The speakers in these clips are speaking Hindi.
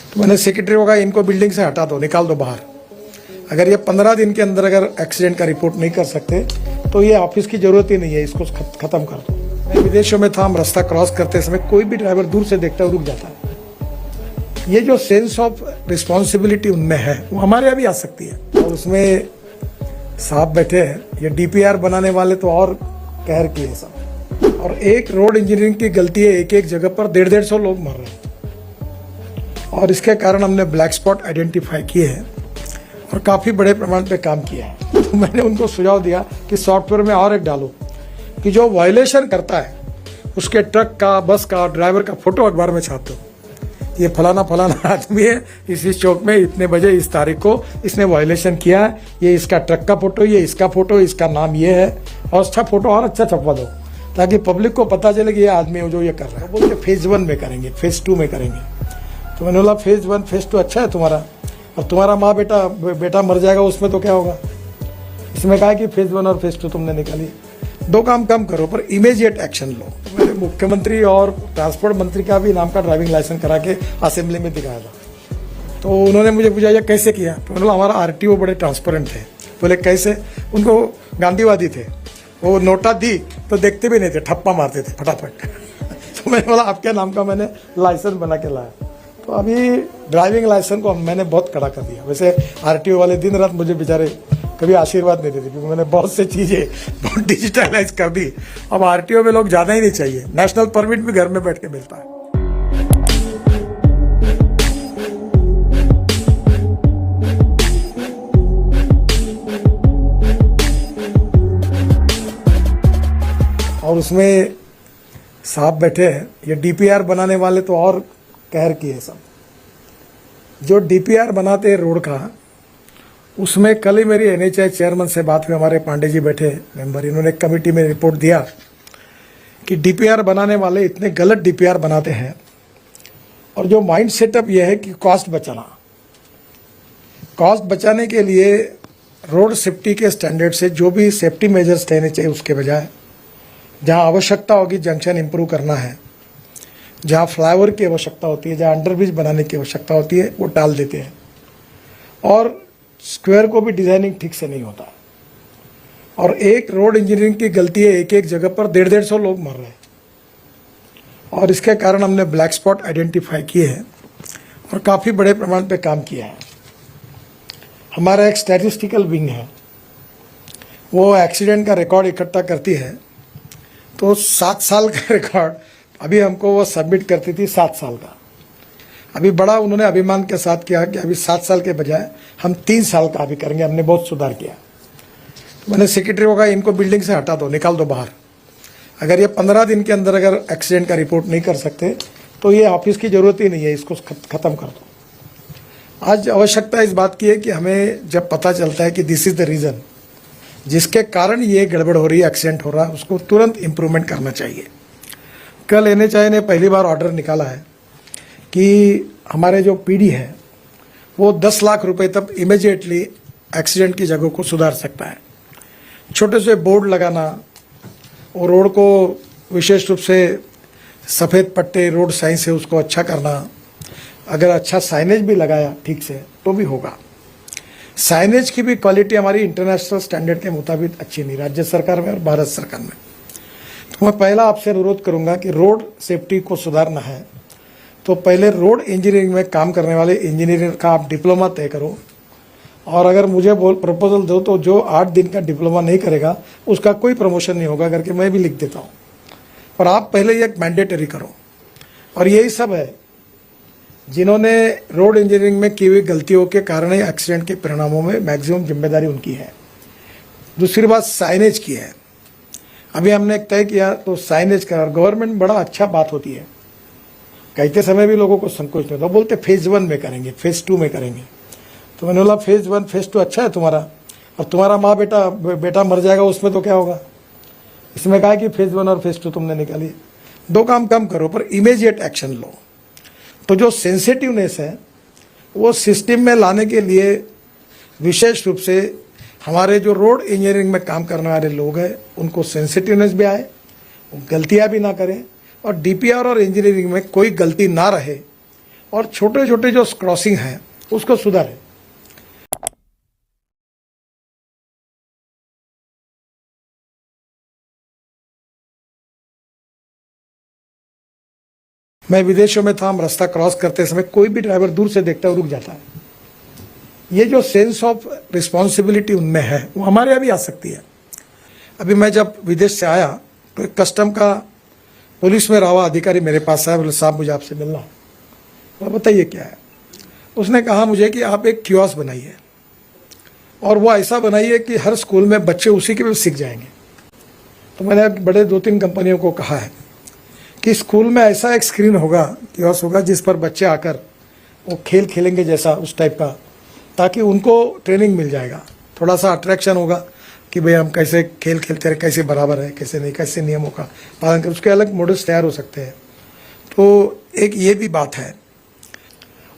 तो मैंने सेक्रेटरी को कहा इनको बिल्डिंग से हटा दो, निकाल दो बाहर। अगर ये 15 दिन के अंदर अगर एक्सीडेंट का रिपोर्ट नहीं कर सकते तो ये ऑफिस की जरूरत ही नहीं है, इसको खत्म कर दो। मैं विदेशों में था, हम रास्ता क्रॉस करते समय कोई भी ड्राइवर दूर से देखता है रुक जाता है। ये जो सेंस ऑफ रिस्पॉन्सिबिलिटी उनमें है वो हमारे यहाँ भी आ सकती है। और उसमें साहब बैठे हैं, ये डीपीआर बनाने वाले तो और कहर किए सब। और एक रोड इंजीनियरिंग की गलती है, एक एक जगह पर 150-150 लोग मर रहे हैं। और इसके कारण हमने ब्लैक स्पॉट आइडेंटिफाई किए हैं और काफ़ी बड़े प्रमाण पे काम किया है। तो मैंने उनको सुझाव दिया कि सॉफ्टवेयर में और एक डालो कि जो वायलेशन करता है उसके ट्रक का, बस का, ड्राइवर का फोटो अखबार में छाप दो। ये फलाना आदमी है, इस चौक में इतने बजे इस तारीख को इसने वायलेशन किया है, ये इसका ट्रक का फोटो, ये इसका फोटो, इसका नाम ये है। और अच्छा फोटो और अच्छा छपवा दो ताकि पब्लिक को पता चले कि ये आदमी है जो ये कर रहा है। बोलते फेज 1 में करेंगे, फेज 2 में करेंगे। तो मैंने बोला फेज 1 फेज 2 अच्छा है तुम्हारा, और तुम्हारा माँ बेटा मर जाएगा उसमें तो क्या होगा। इसमें कहा कि फेज 1 और फेज 2 तुमने निकाली। दो काम कम करो पर इमीडिएट एक्शन लो। तो मैंने मुख्यमंत्री और ट्रांसपोर्ट मंत्री का भी नाम का ड्राइविंग लाइसेंस करा के असेंबली में दिखाया था। तो उन्होंने मुझे पूछा ये कैसे किया। तो मैंने बोला हमारा आरटीओ बड़े ट्रांसपेरेंट थे। बोले कैसे। उनको गांधीवादी थे, वो नोटा दी तो देखते भी नहीं थे, ठप्पा मारते थे फटाफट। तो मैंने बोला आपके नाम का मैंने लाइसेंस बना के लाया। तो अभी ड्राइविंग लाइसेंस को मैंने बहुत कड़ा कर दिया। वैसे आरटीओ वाले दिन रात मुझे बेचारे कभी आशीर्वाद नहीं देते क्योंकि मैंने बहुत से चीज़ें बहुत डिजिटलाइज कर दी। अब आरटीओ में लोग ज़्यादा ही नहीं चाहिए, नेशनल परमिट भी घर में बैठ के मिलता है। और उसमें साहब बैठे हैं, ये डीपीआर बनाने वाले तो और कहर किए सब। जो डीपीआर बनाते हैं रोड का, उसमें कल ही मेरी एनएचआई चेयरमैन से बात हुई, हमारे पांडे जी बैठे मेंबर, इन्होंने कमेटी में रिपोर्ट दिया कि डीपीआर बनाने वाले इतने गलत डीपीआर बनाते हैं। और जो माइंड सेटअप यह है कि कॉस्ट बचाने के लिए रोड सेफ्टी के स्टैंडर्ड से जो भी सेफ्टी मेजर्स लेने चाहिए उसके बजाय जहां आवश्यकता होगी जंक्शन इंप्रूव करना है, जहां फ्लाईओवर की आवश्यकता होती है, जहां अंडरब्रिज बनाने की आवश्यकता होती है, वो टाल देते हैं। और स्क्वायर को भी डिजाइनिंग ठीक से नहीं होता। और एक रोड इंजीनियरिंग की गलती है, एक एक जगह पर 150-150 लोग मर रहे हैं। और इसके कारण हमने ब्लैक स्पॉट आइडेंटिफाई किए हैं और काफ़ी बड़े प्रमाण पे काम किया है। हमारा एक स्टैटिस्टिकल विंग है, वो एक्सीडेंट का रिकॉर्ड इकट्ठा करती है। तो 7 साल का रिकॉर्ड अभी हमको वो सबमिट करती थी 7 साल का। अभी बड़ा उन्होंने अभिमान के साथ किया कि अभी 7 साल के बजाय हम 3 साल का अभी करेंगे, हमने बहुत सुधार किया। तो मैंने सेक्रेटरी को कहा इनको बिल्डिंग से हटा दो, निकाल दो बाहर। अगर ये 15 दिन के अंदर अगर एक्सीडेंट का रिपोर्ट नहीं कर सकते तो ये ऑफिस की जरूरत ही नहीं है, इसको खत्म कर दो। आज आवश्यकता इस बात की है कि हमें जब पता चलता है कि दिस इज द रीज़न जिसके कारण ये गड़बड़ हो रही है, एक्सीडेंट हो रहा है, उसको तुरंत इम्प्रूवमेंट करना चाहिए। कल एनएचआई ने पहली बार ऑर्डर निकाला है कि हमारे जो पीडी है वो 10 लाख रुपए तक इमीडिएटली एक्सीडेंट की जगह को सुधार सकता है। छोटे से बोर्ड लगाना और रोड को विशेष रूप से सफ़ेद पट्टे रोड साइन से उसको अच्छा करना, अगर अच्छा साइनेज भी लगाया ठीक से तो भी होगा। साइनेज की भी क्वालिटी हमारी इंटरनेशनल स्टैंडर्ड के मुताबिक अच्छी नहीं, राज्य सरकार में और भारत सरकार में। तो मैं पहला आपसे अनुरोध करूंगा कि रोड सेफ्टी को सुधारना है तो पहले रोड इंजीनियरिंग में काम करने वाले इंजीनियर का आप डिप्लोमा तय करो। और अगर मुझे प्रपोजल दो तो जो 8 दिन का डिप्लोमा नहीं करेगा उसका कोई प्रमोशन नहीं होगा करके मैं भी लिख देता हूँ। और आप पहले एक मैंडेटरी करो। और यही सब है जिन्होंने रोड इंजीनियरिंग में की हुई गलतियों के कारण ही एक्सीडेंट के परिणामों में मैक्सिमम जिम्मेदारी उनकी है। दूसरी बात साइनेज की है। अभी हमने एक तय किया तो साइनेज का गवर्नमेंट बड़ा अच्छा बात होती है, कहते समय भी लोगों को संकोच नहीं होता, बोलते फेज 1 में करेंगे, फेज 2 में करेंगे। तो मैंने बोला फेज 1 फेज 2 अच्छा है तुम्हारा, और तुम्हारा माँ बेटा मर जाएगा उसमें तो क्या होगा। इसमें कहा कि फेज 1 और फेज 2 तुमने निकाली। दो काम कम करो पर इमीडिएट एक्शन लो। तो जो सेंसिटिवनेस है वो सिस्टम में लाने के लिए विशेष रूप से हमारे जो रोड इंजीनियरिंग में काम करने वाले लोग हैं उनको सेंसिटिवनेस भी आए, गलतियां भी ना करें, और डीपीआर और इंजीनियरिंग में कोई गलती ना रहे और छोटे छोटे जो क्रॉसिंग हैं उसको सुधारें। मैं विदेशों में था, हम रास्ता क्रॉस करते समय कोई भी ड्राइवर दूर से देखता है और रुक जाता है। ये जो सेंस ऑफ रिस्पॉन्सिबिलिटी उनमें है वो हमारे यहाँ भी आ सकती है। अभी मैं जब विदेश से आया तो एक कस्टम का पुलिस में रहा हुआ अधिकारी मेरे पास आया, बोले साहब मुझे आपसे मिलना है। तो बताइए क्या है। उसने कहा मुझे कि आप एक कियोस्क बनाइए और वो ऐसा बनाइए कि हर स्कूल में बच्चे उसी के भी सीख जाएंगे। तो मैंने बड़े 2-3 कंपनियों को कहा है कि स्कूल में ऐसा एक स्क्रीन होगा, कियोस्क होगा, जिस पर बच्चे आकर वो खेल खेलेंगे जैसा उस टाइप का, ताकि उनको ट्रेनिंग मिल जाएगा, थोड़ा सा अट्रैक्शन होगा कि भाई हम कैसे खेल खेलते हैं, कैसे बराबर है, कैसे नहीं, कैसे नियमों का पालन कर, उसके अलग मॉडल्स तैयार हो सकते हैं। तो एक ये भी बात है।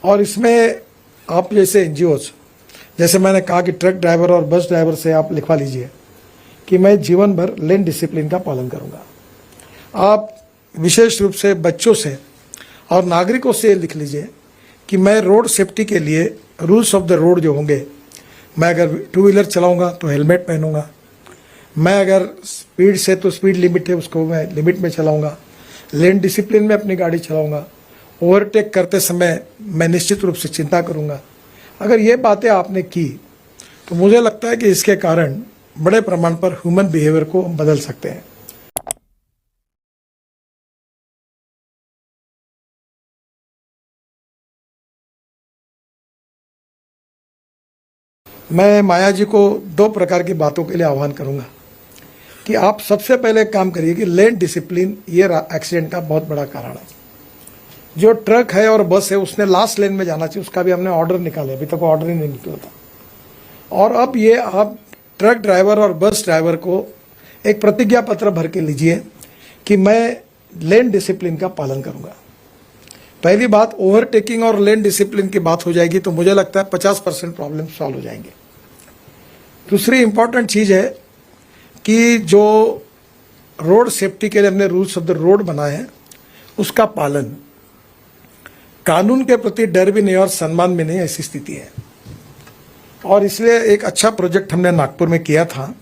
और इसमें आप जैसे एनजीओज, जैसे मैंने कहा कि ट्रक ड्राइवर और बस ड्राइवर से आप लिखवा लीजिए कि मैं जीवन भर लेन डिसिप्लिन का पालन करूंगा। आप विशेष रूप से बच्चों से और नागरिकों से लिख लीजिए कि मैं रोड सेफ्टी के लिए रूल्स ऑफ द रोड जो होंगे, मैं अगर 2 व्हीलर चलाऊंगा तो हेलमेट पहनूंगा, मैं अगर स्पीड से तो स्पीड लिमिट है उसको मैं लिमिट में चलाऊंगा, लेन डिसिप्लिन में अपनी गाड़ी चलाऊंगा, ओवरटेक करते समय मैं निश्चित रूप से चिंता करूंगा। अगर ये बातें आपने की तो मुझे लगता है कि इसके कारण बड़े प्रमाण पर ह्यूमन बिहेवियर को हम बदल सकते हैं। मैं माया जी को 2 प्रकार की बातों के लिए आह्वान करूंगा कि आप सबसे पहले काम करिए कि लेन डिसिप्लिन ये एक्सीडेंट का बहुत बड़ा कारण है। जो ट्रक है और बस है उसने लास्ट लेन में जाना चाहिए, उसका भी हमने ऑर्डर निकाले, अभी तक ऑर्डर ही नहीं निकला था। और अब ये आप ट्रक ड्राइवर और बस ड्राइवर को एक प्रतिज्ञा पत्र भर के लीजिए कि मैं लेन डिसिप्लिन का पालन करूंगा। पहली बात, ओवरटेकिंग और लेन डिसिप्लिन की बात हो जाएगी तो मुझे लगता है 50% प्रॉब्लम सॉल्व हो जाएंगे। दूसरी इंपॉर्टेंट चीज है कि जो रोड सेफ्टी के लिए हमने रूल्स ऑफ द रोड बनाए हैं उसका पालन, कानून के प्रति डर भी नहीं और सम्मान भी नहीं, ऐसी स्थिति है। और इसलिए एक अच्छा प्रोजेक्ट हमने नागपुर में किया था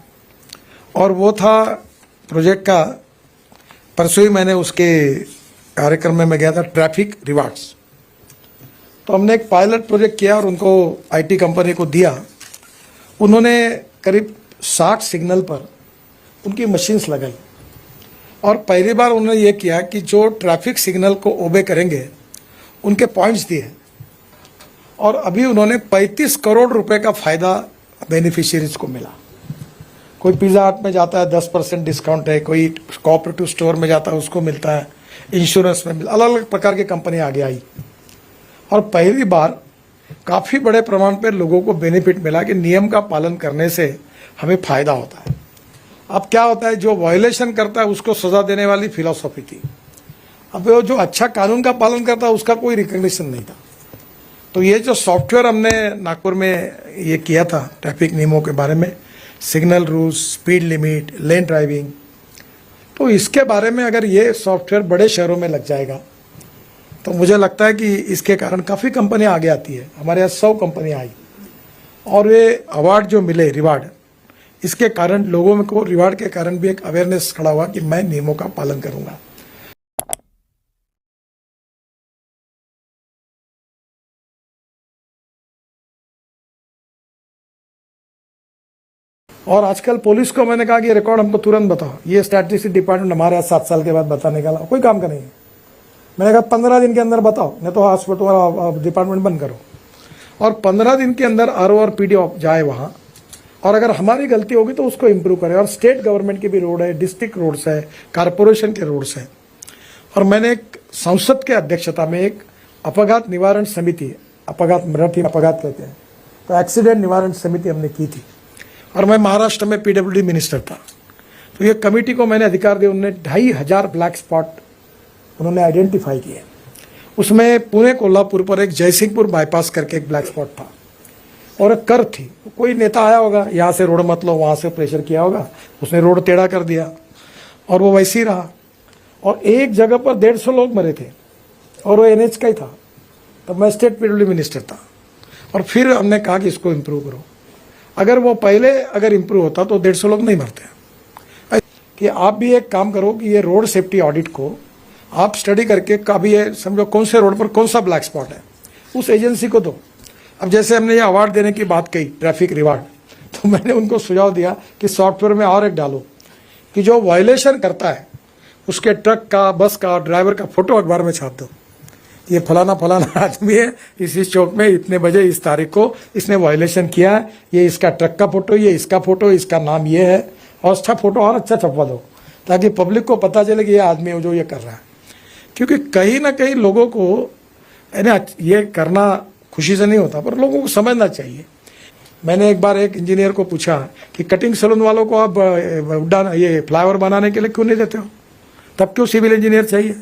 और वो था प्रोजेक्ट का, परसों ही मैंने उसके कार्यक्रम में मैं गया था, ट्रैफिक रिवार्ड्स। तो हमने एक पायलट प्रोजेक्ट किया और उनको आईटी कंपनी को दिया। उन्होंने करीब 60 सिग्नल पर उनकी मशीन्स लगाई और पहली बार उन्होंने ये किया कि जो ट्रैफिक सिग्नल को ओबे करेंगे उनके पॉइंट्स दिए और अभी उन्होंने 35 करोड़ रुपए का फायदा बेनिफिशियरीज को मिला। कोई पिज़्ज़ा हट में जाता है 10% डिस्काउंट है, कोई कोऑपरेटिव स्टोर में जाता है उसको मिलता है, इंश्योरेंस में मिलता, अलग अलग प्रकार की कंपनी आगे आई और पहली बार काफ़ी बड़े प्रमाण पर लोगों को बेनिफिट मिला कि नियम का पालन करने से हमें फायदा होता है। अब क्या होता है, जो वायलेशन करता है उसको सजा देने वाली फिलॉसफी थी। अब वो जो अच्छा कानून का पालन करता है उसका कोई रिकग्निशन नहीं था। तो ये जो सॉफ्टवेयर हमने नागपुर में ये किया था ट्रैफिक नियमों के बारे में, सिग्नल रूल्स, स्पीड लिमिट, लेन ड्राइविंग, तो इसके बारे में अगर ये सॉफ्टवेयर बड़े शहरों में लग जाएगा तो मुझे लगता है कि इसके कारण काफ़ी कंपनियां आगे आती है। हमारे यहाँ 100 कंपनियां आई और ये अवार्ड जो मिले, रिवार्ड, इसके कारण लोगों में को रिवार्ड के कारण भी एक अवेयरनेस खड़ा हुआ कि मैं नियमों का पालन करूंगा। और आजकल पुलिस को मैंने कहा कि रिकॉर्ड हमको तुरंत बताओ। ये स्टैटिस्टिक्स डिपार्टमेंट हमारे यहाँ 7 साल के बाद बताने का कोई काम का नहीं है। मैंने कहा 15 दिन के अंदर बताओ, नहीं तो हॉस्पिटल वाला डिपार्टमेंट बंद करो। और 15 दिन के अंदर आरओ और पीडीओ जाए वहाँ और अगर हमारी गलती होगी तो उसको इम्प्रूव करें। और स्टेट गवर्नमेंट के भी रोड है, डिस्ट्रिक्ट रोड्स है, कारपोरेशन के रोड्स है। और मैंने एक संसद के अध्यक्षता में एक अपघात निवारण समिति, अपघात मराठी में अपघात कहते हैं, तो एक्सीडेंट निवारण समिति हमने की थी और मैं महाराष्ट्र में पीडब्ल्यूडी मिनिस्टर था। तो ये कमेटी को मैंने अधिकार दिया, उन्होंने 2500 ब्लैक स्पॉट उन्होंने आइडेंटिफाई किए। उसमें पुणे कोल्हापुर पर एक जयसिंहपुर बाईपास करके एक ब्लैक स्पॉट था और एक कर थी। कोई नेता आया होगा, यहाँ से रोड मत लो, वहाँ से प्रेशर किया होगा, उसने रोड टेढ़ा कर दिया और वो वैसे ही रहा। और एक जगह पर 150 लोग मरे थे और वो एनएच का ही था। तब मैं स्टेट पीडब्ल्यूडी मिनिस्टर था, और फिर हमने कहा कि इसको इम्प्रूव करो। अगर वो पहले अगर इम्प्रूव होता तो 150 लोग नहीं मरते। कि आप भी एक काम करो कि ये रोड सेफ्टी ऑडिट को आप स्टडी करके कभी ये समझो कौन से रोड पर कौन सा ब्लैक स्पॉट है, उस एजेंसी को दो। अब जैसे हमने ये अवार्ड देने की बात कही, ट्रैफिक रिवार्ड, तो मैंने उनको सुझाव दिया कि सॉफ्टवेयर में और एक डालो कि जो वायलेशन करता है उसके ट्रक का, बस का, ड्राइवर का फोटो अखबार में छाप दो। ये फलाना फलाना आदमी है, इस चौक में इतने बजे इस तारीख को इसने वायलेशन किया है, ये इसका ट्रक का फोटो, ये इसका फोटो, इसका नाम ये है, और अच्छा फोटो और अच्छा छपवा दो ताकि पब्लिक को पता चले कि ये आदमी है जो ये कर रहा है। क्योंकि कहीं ना कहीं लोगों को ये करना खुशी से नहीं होता, पर लोगों को समझना चाहिए। मैंने एक बार एक इंजीनियर को पूछा कि कटिंग सैलून वालों को आप ये फ्लाईओवर बनाने के लिए क्यों नहीं देते हो, तब क्यों सिविल इंजीनियर चाहिए?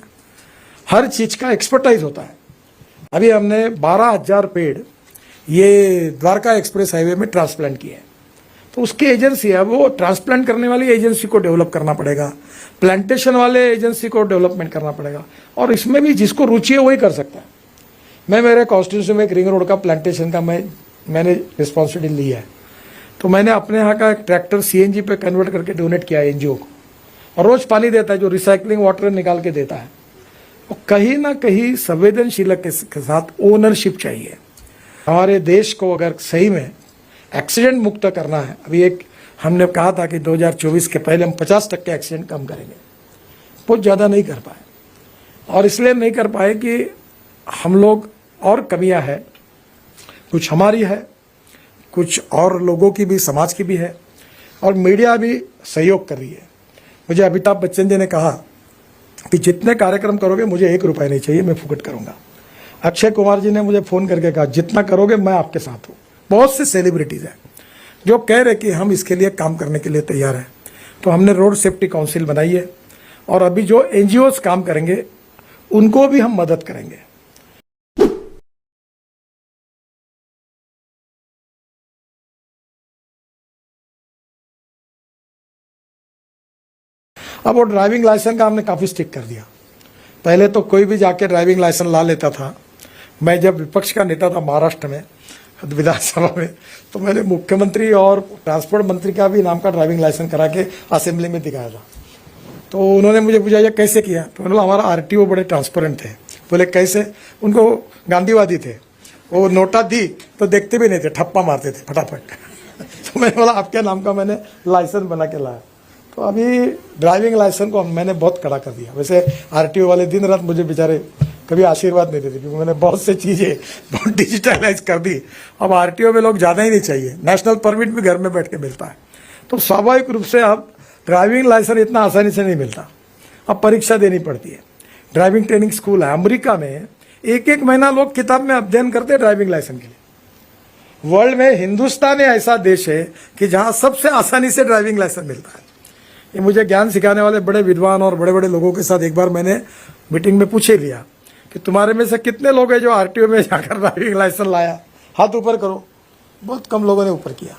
हर चीज का एक्सपर्टाइज होता है। अभी हमने 12,000 पेड़ ये द्वारका एक्सप्रेस हाईवे में ट्रांसप्लांट किए हैं, तो उसकी एजेंसी है, वो ट्रांसप्लांट करने वाली एजेंसी को डेवलप करना पड़ेगा, प्लांटेशन वाले एजेंसी को डेवलपमेंट करना पड़ेगा, और इसमें भी जिसको रुचि है वही कर सकता है। मैं मेरे कॉन्स्टिट्यूशन में एक रिंग रोड का प्लांटेशन का मैंने रिस्पॉन्सिबिलिटी ली है, तो मैंने अपने यहाँ का एक ट्रैक्टर सीएनजी पे कन्वर्ट करके डोनेट किया एनजीओ को, और रोज पानी देता है जो रिसाइकलिंग वाटर निकाल के देता है। और कहीं ना कहीं संवेदनशीलता के साथ ओनरशिप चाहिए। हमारे देश को अगर सही में एक्सीडेंट मुक्त करना है, अभी एक हमने कहा था कि 2024 के पहले हम 50% एक्सीडेंट कम करेंगे, बहुत ज़्यादा नहीं कर पाए, और इसलिए नहीं कर पाए कि हम लोग और कमियां है, कुछ हमारी है, कुछ और लोगों की भी, समाज की भी है, और मीडिया भी सहयोग कर रही है। मुझे अमिताभ बच्चन जी ने कहा कि जितने कार्यक्रम करोगे मुझे 1 रुपया नहीं चाहिए, मैं फुकट करूंगा। अक्षय कुमार जी ने मुझे फोन करके कहा जितना करोगे मैं आपके साथ हूँ। बहुत से सेलिब्रिटीज हैं जो कह रहे कि हम इसके लिए काम करने के लिए तैयार हैं। तो हमने रोड सेफ्टी काउंसिल बनाई है, और अभी जो एनजीओज काम करेंगे उनको भी हम मदद करेंगे। अब वो ड्राइविंग लाइसेंस का हमने काफी स्ट्रिक्ट कर दिया। पहले तो कोई भी जाके ड्राइविंग लाइसेंस ला लेता था। मैं जब विपक्ष का नेता था महाराष्ट्र में विधानसभा में, तो मैंने मुख्यमंत्री और ट्रांसपोर्ट मंत्री का भी नाम का ड्राइविंग लाइसेंस करा के असेंबली में दिखाया था। तो उन्होंने मुझे पूछा ये कैसे किया, तो मैंने बोला हमारा आरटीओ बड़े ट्रांसपेरेंट थे। बोले कैसे? उनको गांधीवादी थे, वो नोटा दी तो देखते भी नहीं थे, ठप्पा मारते थे फटाफट। तो मैंने बोला आपके नाम का मैंने लाइसेंस बना के लाया। तो अभी ड्राइविंग लाइसेंस को मैंने बहुत कड़ा कर दिया। वैसे आरटीओ वाले दिन रात मुझे बेचारे कभी आशीर्वाद नहीं देते, क्योंकि मैंने बहुत से चीजें बहुत डिजिटलाइज कर दी। अब आरटीओ में लोग ज्यादा ही नहीं चाहिए, नेशनल परमिट भी घर में बैठ के मिलता है। तो स्वाभाविक रूप से अब ड्राइविंग लाइसेंस इतना आसानी से नहीं मिलता, अब परीक्षा देनी पड़ती है। ड्राइविंग ट्रेनिंग स्कूल है अमेरिका में, 1-1 महीना लोग किताब में अध्ययन करते हैं ड्राइविंग लाइसेंस के लिए। वर्ल्ड में हिंदुस्तान ऐसा देश है कि जहां सबसे आसानी से ड्राइविंग लाइसेंस मिलता है। ये मुझे ज्ञान सिखाने वाले बड़े विद्वान और बड़े बड़े लोगों के साथ एक बार मैंने मीटिंग में पूछे लिया कि तुम्हारे में से कितने लोग हैं जो आरटीओ में जाकर ड्राइविंग लाइसेंस लाया, हाथ ऊपर करो। बहुत कम लोगों ने ऊपर किया,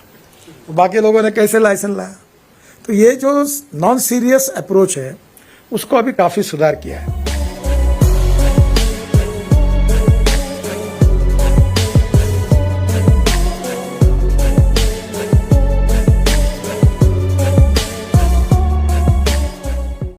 तो बाकी लोगों ने कैसे लाइसेंस लाया। तो ये जो नॉन सीरियस अप्रोच है उसको अभी काफी सुधार किया है।